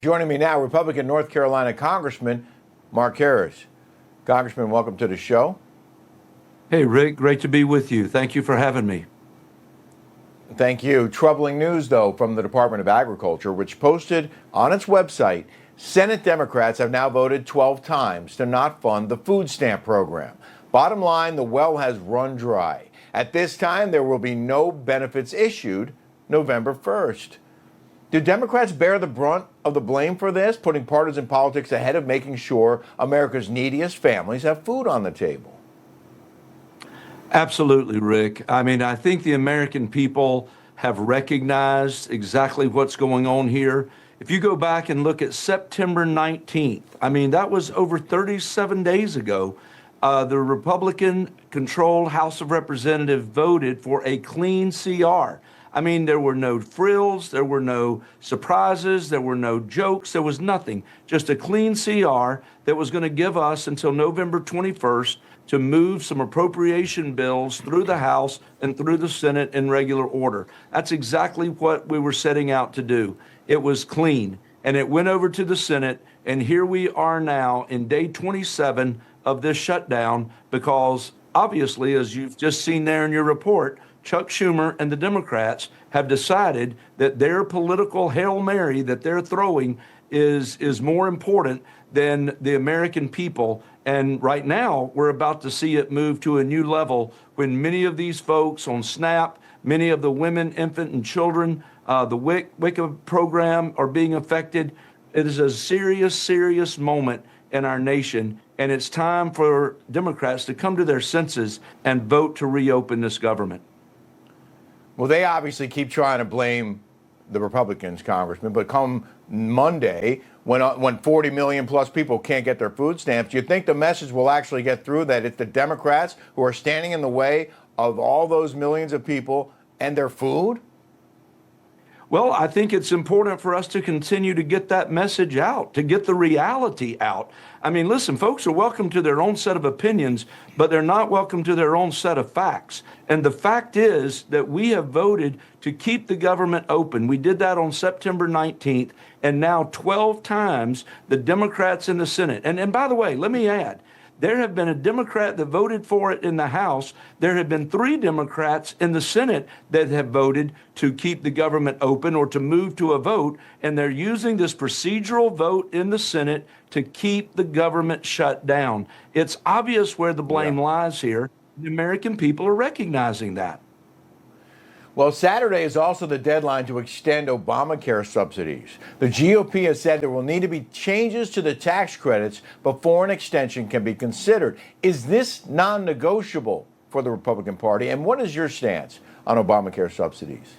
Joining me now, Republican North Carolina Congressman Mark Harris. Congressman, welcome to the show. Hey, Rick, great to be with you. Thank you for having me. Thank you. Troubling news, though, from the Department of Agriculture, which posted on its website, Senate Democrats have now voted 12 times to not fund the food stamp program. Bottom line, the well has run dry. At this time, there will be no benefits issued November 1st. Do Democrats bear the brunt of the blame for this, putting partisan politics ahead of making sure America's neediest families have food on the table? Absolutely, Rick. I mean, I think the American people have recognized exactly what's going on here. If you go back and look at September 19th, I mean, that was over 37 days ago, the Republican-controlled House of Representatives voted for a clean CR. I mean, there were no frills, there were no surprises, there were no jokes, there was nothing. Just a clean CR that was going to give us until November 21st to move some appropriation bills through the House and through the Senate in regular order. That's exactly what we were setting out to do. It was clean, and it went over to the Senate, and here we are now in day 27 of this shutdown because, obviously, as you've just seen there in your report, Chuck Schumer and the Democrats have decided that their political Hail Mary that they're throwing is more important than the American people. And right now, we're about to see it move to a new level when many of these folks on SNAP, many of the women, infant, and children, the WIC program are being affected. It is a serious, serious moment in our nation, and it's time for Democrats to come to their senses and vote to reopen this government. Well, they obviously keep trying to blame the Republicans, Congressman, but come Monday, when 40 million plus people can't get their food stamps, do you think the message will actually get through that it's the Democrats who are standing in the way of all those millions of people and their food? Well, I think it's important for us to continue to get that message out, to get the reality out. I mean, listen, folks are welcome to their own set of opinions, but they're not welcome to their own set of facts. And the fact is that we have voted to keep the government open. We did that on September 19th, and now 12 times the Democrats in the Senate. And by the way, let me add, there have been a Democrat that voted for it in the House. There have been 3 Democrats in the Senate that have voted to keep the government open or to move to a vote. And they're using this procedural vote in the Senate to keep the government shut down. It's obvious where the blame lies here. The American people are recognizing that. Well, Saturday is also the deadline to extend Obamacare subsidies. The GOP has said there will need to be changes to the tax credits before an extension can be considered. Is this non-negotiable for the Republican Party? And what is your stance on Obamacare subsidies?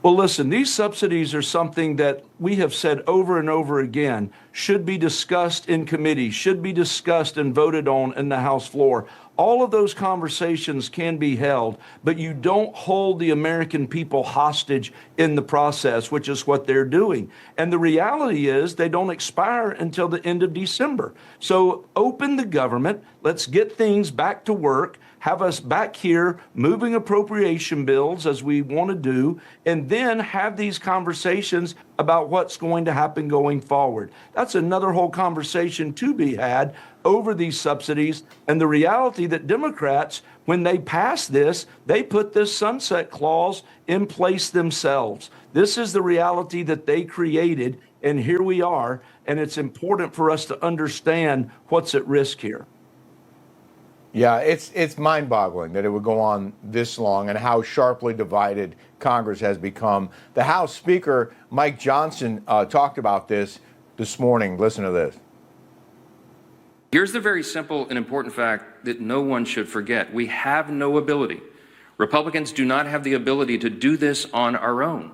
Well, listen, these subsidies are something that we have said over and over again should be discussed in committee, should be discussed and voted on in the House floor. All of those conversations can be held, but you don't hold the American people hostage in the process, which is what they're doing. And the reality is they don't expire until the end of December. So open the government, let's get things back to work, have us back here moving appropriation bills as we want to do, and then have these conversations about what's going to happen going forward. That's another whole conversation to be had over these subsidies and the reality that Democrats, when they pass this, they put this sunset clause in place themselves. This is the reality that they created, and here we are, and it's important for us to understand what's at risk here. Yeah, it's mind-boggling that it would go on this long and how sharply divided Congress has become. The House Speaker, Mike Johnson, talked about this morning. Listen to this. Here's the very simple and important fact that no one should forget. We have no ability. Republicans do not have the ability to do this on our own.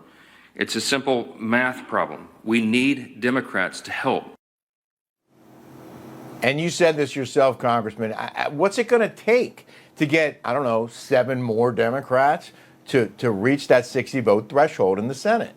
It's a simple math problem. We need Democrats to help. And you said this yourself, Congressman. What's it going to take to get, 7 more Democrats to reach that 60-vote threshold in the Senate?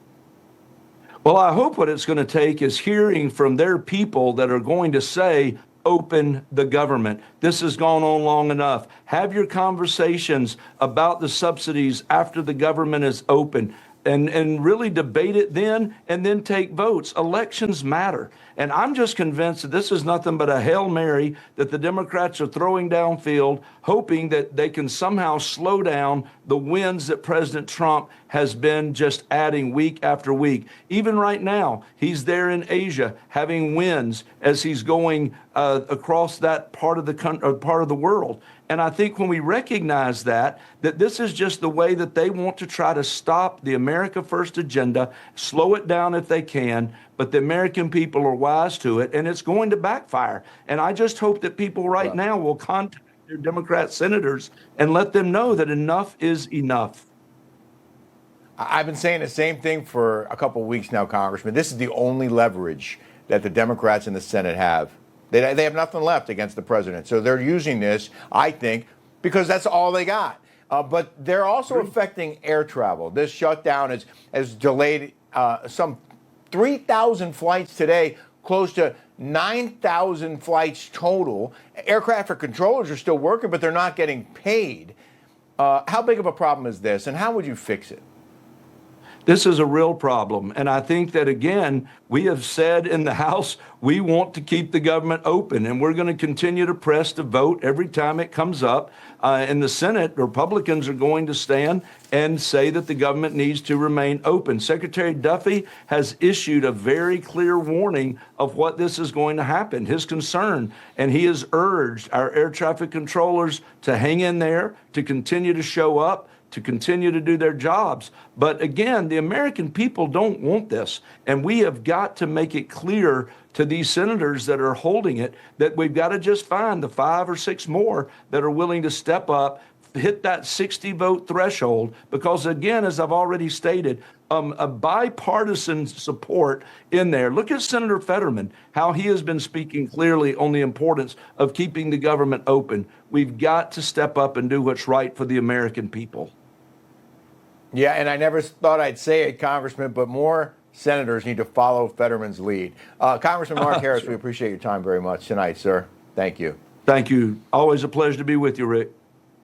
Well, I hope what it's going to take is hearing from their people that are going to say, open the government. This has gone on long enough. Have your conversations about the subsidies after the government is open. and really debate it then and then take votes. Elections matter. And I'm just convinced that this is nothing but a Hail Mary that the Democrats are throwing downfield, hoping that they can somehow slow down the wins that President Trump has been just adding week after week. Even right now, he's there in Asia having wins as he's going across that part of the world. And I think when we recognize that this is just the way that they want to try to stop the America First agenda, slow it down if they can, but the American people are wise to it, and it's going to backfire. And I just hope that people right now will contact their Democrat senators and let them know that enough is enough. I've been saying the same thing for a couple of weeks now, Congressman. This is the only leverage that the Democrats in the Senate have. They have nothing left against the president. So they're using this, I think, because that's all they got. But they're also affecting air travel. This shutdown has delayed some 3,000 flights today, close to 9,000 flights total. Air traffic controllers are still working, but they're not getting paid. How big of a problem is this, and how would you fix it? This is a real problem. And I think that, again, we have said in the House, we want to keep the government open, and we're going to continue to press to vote every time it comes up. In the Senate, Republicans are going to stand and say that the government needs to remain open. Secretary Duffy has issued a very clear warning of what this is going to happen, his concern, and he has urged our air traffic controllers to hang in there, to continue to show up, to continue to do their jobs. But again, the American people don't want this. And we have got to make it clear to these senators that are holding it that we've got to just find the 5 or 6 more that are willing to step up, hit that 60 vote threshold, because again, as I've already stated, a bipartisan support in there. Look at Senator Fetterman, how he has been speaking clearly on the importance of keeping the government open. We've got to step up and do what's right for the American people. Yeah, and I never thought I'd say it, Congressman, but more senators need to follow Fetterman's lead. Congressman Mark Harris, we appreciate your time very much tonight, sir. Thank you. Thank you. Always a pleasure to be with you, Rick.